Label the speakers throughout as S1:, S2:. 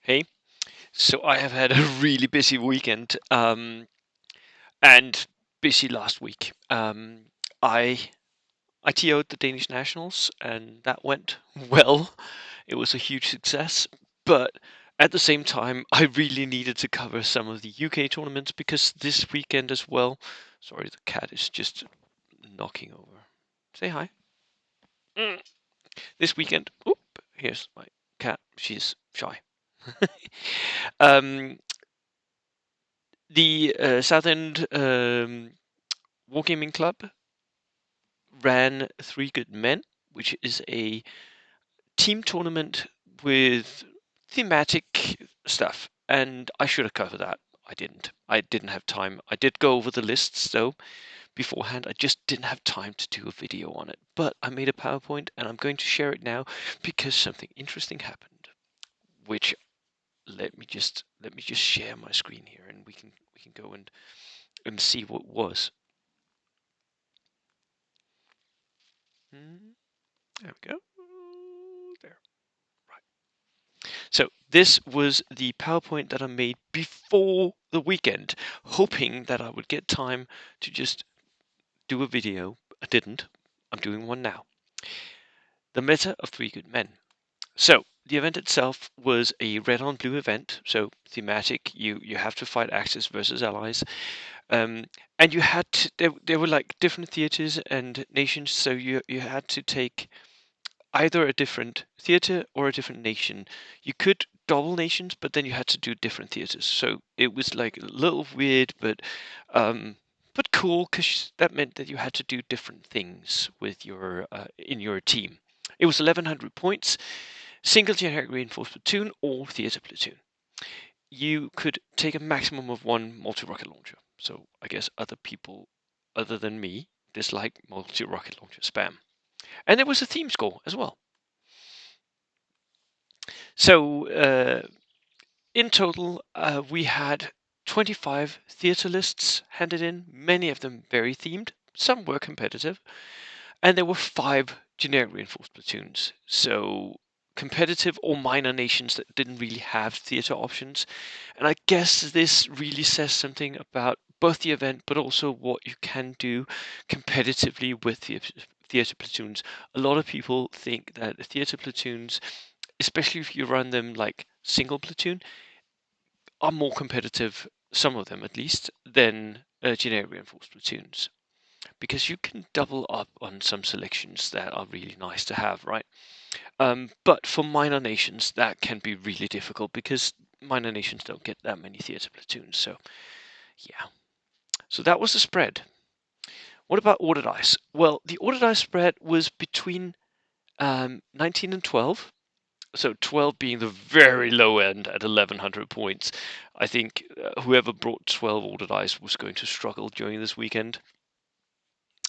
S1: Hey, so I have had a really busy weekend and busy last week. I I TO'd the Danish Nationals and that went well. It was a huge success, but at the same time, I really needed to cover some of the UK tournaments because this weekend as well. Sorry, the cat is just knocking over. Say hi. Mm. This weekend, oop, here's my cat. She's shy. um, the Southend Wargaming Club ran Three Good Men, which is a team tournament with thematic stuff, and I should have covered that. I didn't. I didn't have time. I did go over the lists though beforehand. I just didn't have time to do a video on it. But I made a PowerPoint and I'm going to share it now because something interesting happened. Which let me just share my screen here and we can go and see what was. There we go. There. Right. So this was the PowerPoint that I made before the weekend, hoping that I would get time to just do a video. I didn't. I'm doing one now. The meta of Three Good Men. So the event itself was a red on blue event, so thematic. You have to fight Axis versus allies, and you had to, there were like different theaters and nations, so you had to take either a different theater or a different nation. You could double nations, but then you had to do different theaters. So it was like a little weird, but cool because that meant that you had to do different things with your in your team. It was 1100 points, single generic reinforced platoon or theater platoon. You could take a maximum of one multi-rocket launcher. So I guess other people other than me dislike multi-rocket launcher spam. And there was a theme score as well. So in total, we had 25 theatre lists handed in, many of them very themed. Some were competitive, and there were 5 generic reinforced platoons. So competitive or minor nations that didn't really have theatre options. And I guess this really says something about both the event, but also what you can do competitively with theatre platoons. A lot of people think that theatre platoons, especially if you run them like single platoon, are more competitive, some of them at least, than generic reinforced platoons. Because you can double up on some selections that are really nice to have, right? But for minor nations, that can be really difficult because minor nations don't get that many theatre platoons. So, yeah. So that was the spread. What about order dice? Well, the order dice spread was between 19 and 12. So 12 being the very low end at 1100 points. I think whoever brought 12 order dice was going to struggle during this weekend.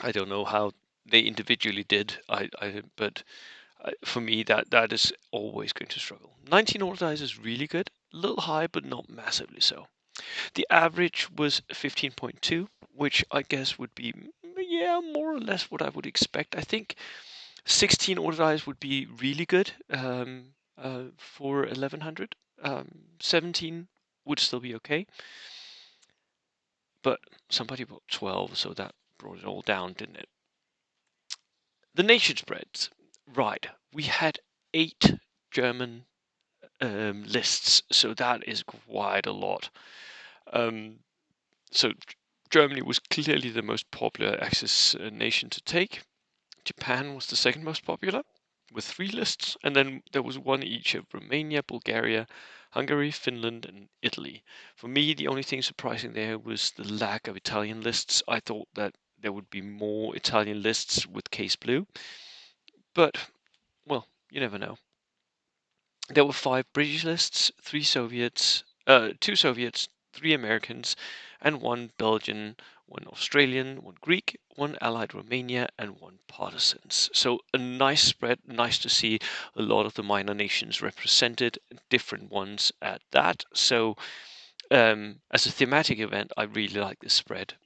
S1: I don't know how they individually did. But for me, that is always going to struggle. 19 order dice is really good, a little high, but not massively so. The average was 15.2, which I guess would be, yeah, more or less what I would expect. I think 16 order dice would be really good for 1100. 17 would still be okay, but somebody bought 12, so that brought it all down, didn't it? The nation spreads. Right, we had 8 German lists, so that is quite a lot. Um, so Germany was clearly the most popular Axis nation to take. Japan was the second most popular, with 3 lists, and then there was one each of Romania, Bulgaria, Hungary, Finland, and Italy. For me, the only thing surprising there was the lack of Italian lists. I thought that there would be more Italian lists with Case Blue, but well, you never know. There were 5 British lists, 2 Soviets, 3 Americans, and 1 Belgian, 1 Australian, 1 Greek, 1 Allied Romania, and 1 Partisans. So a nice spread, nice to see a lot of the minor nations represented, different ones at that. So as a thematic event, I really like this spread.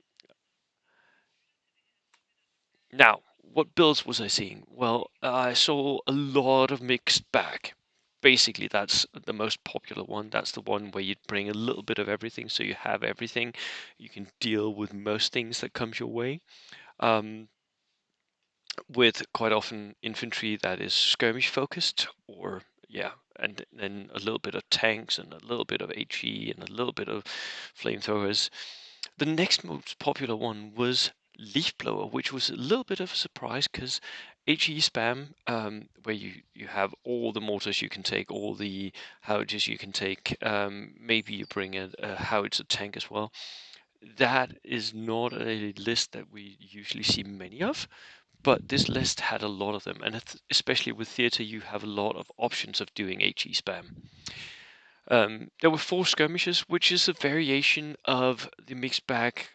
S1: Now, what builds was I seeing? Well, I saw a lot of mixed bag. basically that's the most popular one. That's the one where you bring a little bit of everything, so you have everything. You can deal with most things that comes your way. Um, with quite often infantry that is skirmish focused, or yeah, and then a little bit of tanks and a little bit of HE and a little bit of flamethrowers. The next most popular one was leaf blower, which was a little bit of a surprise because HE spam, where you have all the mortars you can take, all the howitzers you can take, maybe you bring a howitzer tank as well. That is not a list that we usually see many of, but this list had a lot of them, and especially with theatre, you have a lot of options of doing HE spam. There were 4 skirmishes, which is a variation of the mixed bag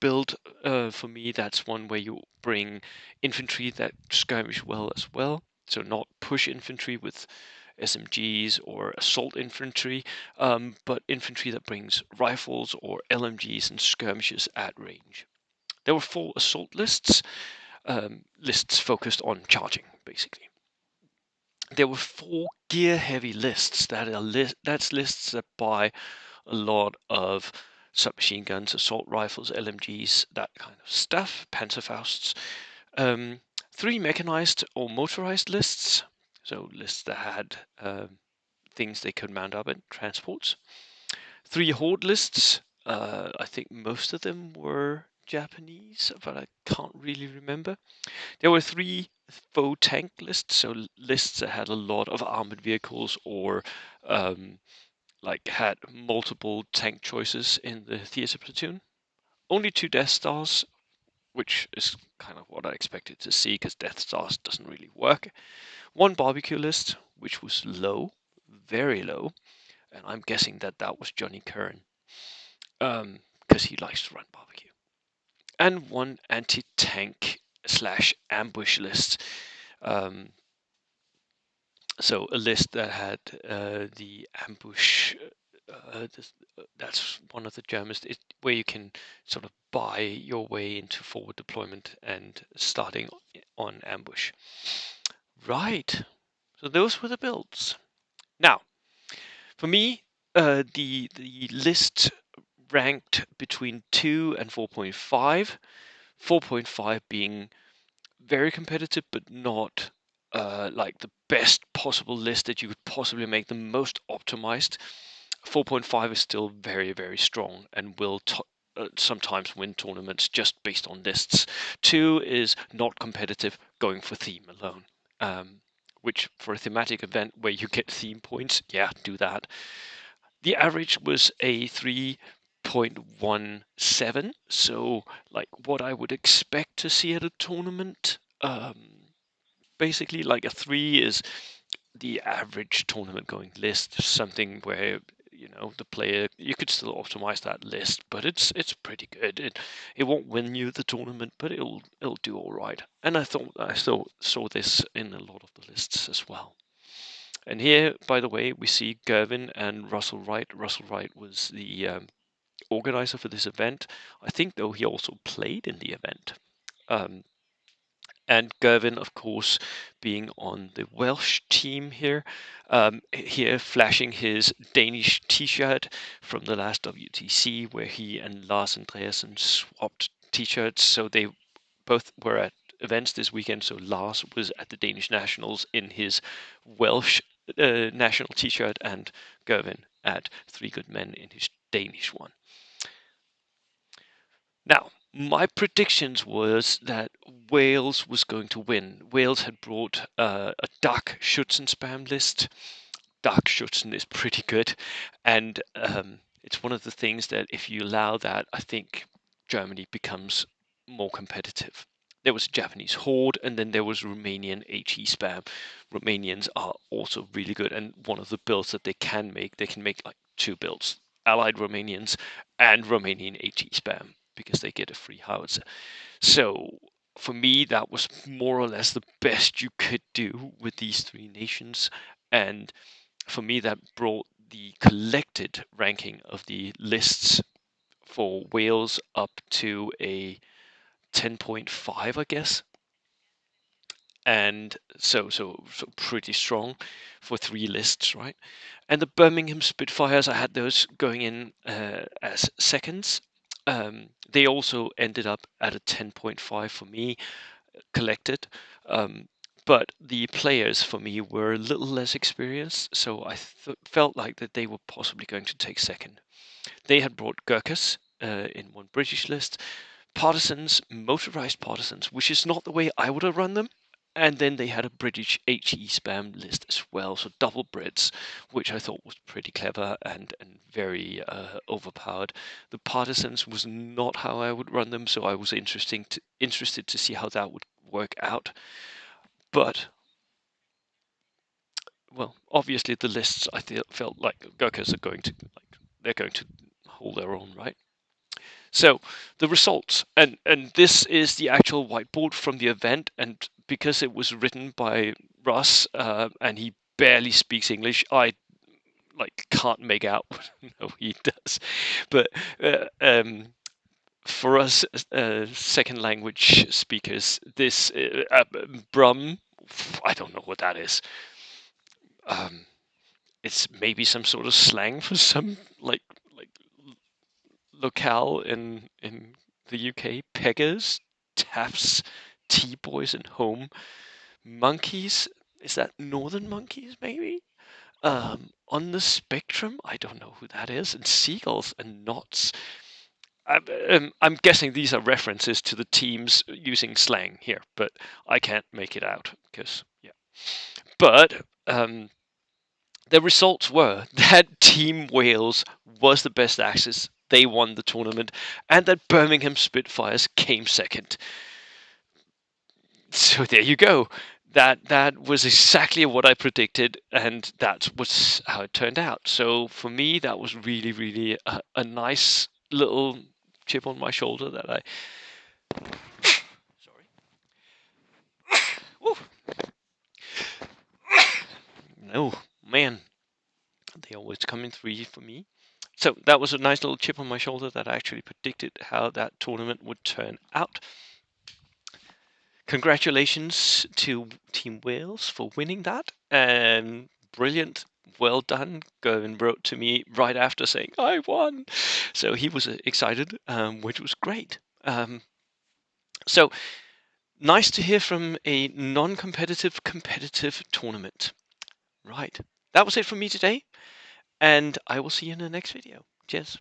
S1: build. For me, that's one where you bring infantry that skirmish well as well. So not push infantry with SMGs or assault infantry, but infantry that brings rifles or LMGs and skirmishes at range. There were 4 assault lists, lists focused on charging, basically. There were 4 gear-heavy lists. That's lists that buy a lot of submachine guns, assault rifles, LMGs, that kind of stuff, Panzerfausts. 3 mechanized or motorized lists, so lists that had things they could mount up in, transports. 3 horde lists. I think most of them were Japanese, but I can't really remember. There were 3 faux tank lists, so lists that had a lot of armored vehicles or like had multiple tank choices in the theater platoon. Only 2 Death Stars, which is kind of what I expected to see because Death Stars doesn't really work. 1 barbecue list, which was low, very low, and I'm guessing that that was Johnny Curran because he likes to run barbecue. And 1 anti-tank slash ambush list. Um, so a list that had the ambush. That's one of the Germans where you can sort of buy your way into forward deployment and starting on ambush. Right. So those were the builds. Now, for me, the list ranked between 2 and 4.5. 4.5 being very competitive, but not like the best possible list that you could possibly make the most optimized. 4.5 is still very, very strong and will sometimes win tournaments just based on lists. 2 is not competitive, going for theme alone. Which for a thematic event where you get theme points, yeah, do that. The average was a 3.17, so like what I would expect to see at a tournament. Basically, like a 3 is the average tournament going list, something where the player, you could still optimize that list, but it's pretty good. It won't win you the tournament, but it'll do all right. And I thought I saw this in a lot of the lists as well. And here, by the way, we see Gervin and Russell Wright. Russell Wright was the organizer for this event. I think, though, he also played in the event. Um, and Gervin, of course, being on the Welsh team here, here flashing his Danish T-shirt from the last WTC, where he and Lars Andreasen swapped T-shirts. So they both were at events this weekend. So Lars was at the Danish Nationals in his Welsh national T-shirt, and Gervin at Three Good Men in his Danish one. Now, my predictions was that Wales was going to win. Wales had brought a Dark Schützen spam list. Dark Schützen is pretty good, and it's one of the things that if you allow that, I think Germany becomes more competitive. There was a Japanese horde, and then there was Romanian HE spam. Romanians are also really good, and one of the builds that they can make like 2 builds: Allied Romanians and Romanian HE spam, because they get a free howitzer. So for me, that was more or less the best you could do with these 3 nations, and for me, that brought the collected ranking of the lists for Wales up to a 10.5, I guess. and so pretty strong for 3 lists, right? And the Birmingham Spitfires, I had those going in as seconds. They also ended up at a 10.5 for me collected. Um, but the players for me were a little less experienced, so I felt like that they were possibly going to take second. They had brought Gurkhas in one British list, partisans, motorized partisans, which is not the way I would have run them. And then they had a British HE spam list as well, so double Brits, which I thought was pretty clever and very overpowered. The partisans was not how I would run them, so I was interested to see how that would work out. But well, obviously the lists I felt like Gurkhas are going to they're going to hold their own, right? So the results, and this is the actual whiteboard from the event, and because it was written by Russ and he barely speaks English, I like can't make out what no, he does. But for us second language speakers, this Brum, I don't know what that is. Um, it's maybe some sort of slang for some like locale in the UK. Peggers, taffs, T-boys, and home monkeys. Is that northern monkeys? Maybe. On the spectrum, I don't know who that is. And seagulls and knots. I'm guessing these are references to the teams using slang here, but I can't make it out because yeah. But the results were that Team Wales was the best axis. They won the tournament, and that Birmingham Spitfires came second. So there you go. That was exactly what I predicted, and that was how it turned out. So for me, that was really, really a nice little chip on my shoulder that I. Sorry. Woo. No, man, they always come in three for me. So that was a nice little chip on my shoulder that I actually predicted how that tournament would turn out. Congratulations to Team Wales for winning that. And brilliant. Well done. Gervin wrote to me right after saying, I won. So he was excited, which was great. So nice to hear from a non-competitive, competitive tournament. Right. That was it from me today. And I will see you in the next video. Cheers.